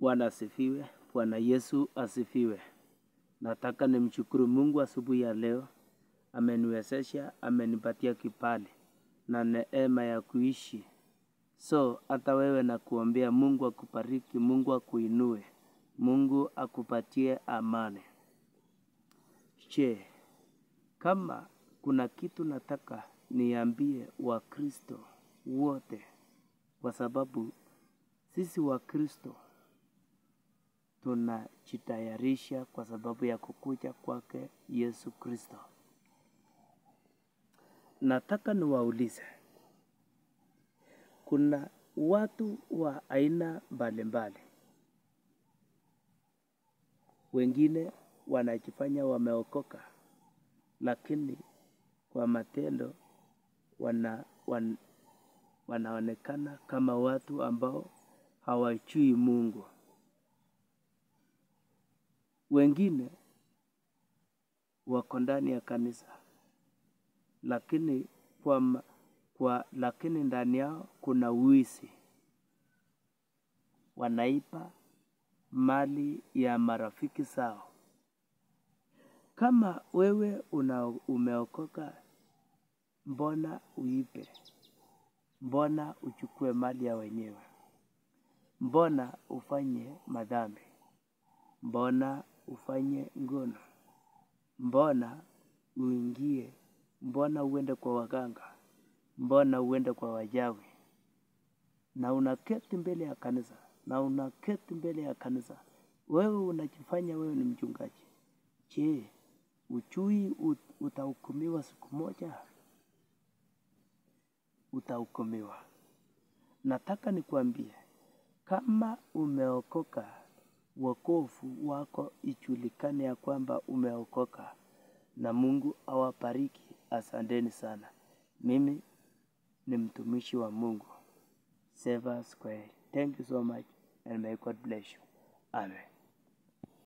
Bwana asifiwe. Bwana Yesu asifiwe. Nataka nimshukuru Mungu asubuhi ya leo. Ameniwezesha, amenipatia kibali na neema ya kuishi. So hata wewe nakuombea Mungu akubariki, Mungu akuinue, Mungu akupatie amani. Je, kama kuna kitu nataka niambie Wakristo wote, kwa sababu sisi Wakristo tunajitayarisha kwa sababu ya kukuja kwake Yesu Kristo. Nataka niwaulize, kuna watu wa aina mbalimbali. Wengine wanajifanya wameokoka, lakini kwa matendo wanaonekana kama watu ambao hawajui Mungu. Wengine wako ndani ya kanisa, lakini lakini ndani yao kuna wizi. Wanaiba mali ya marafiki zao. Kama wewe umeokoka, mbona uibe? Mbona uchukue mali ya wenyewe? Mbona ufanye madhambi? Mbona ufanye ngono? Mbona uingie? Mbona uende kwa waganga? Mbona uende kwa wachawi? Na unaketi mbele ya kanisa, na unaketi mbele ya kanisa, wewe unajifanya wewe ni mchungaji. Je, hujui utahukumiwa siku moja? Utahukumiwa. Nataka nikwambie, kama umeokoka, wokovu wako ijulikane ya kwamba umeokoka, na Mungu awabariki. Asanteni sana. Mimi ni mtumishi wa Mungu, Seva Square. Thank you so much and may God bless you. Amen.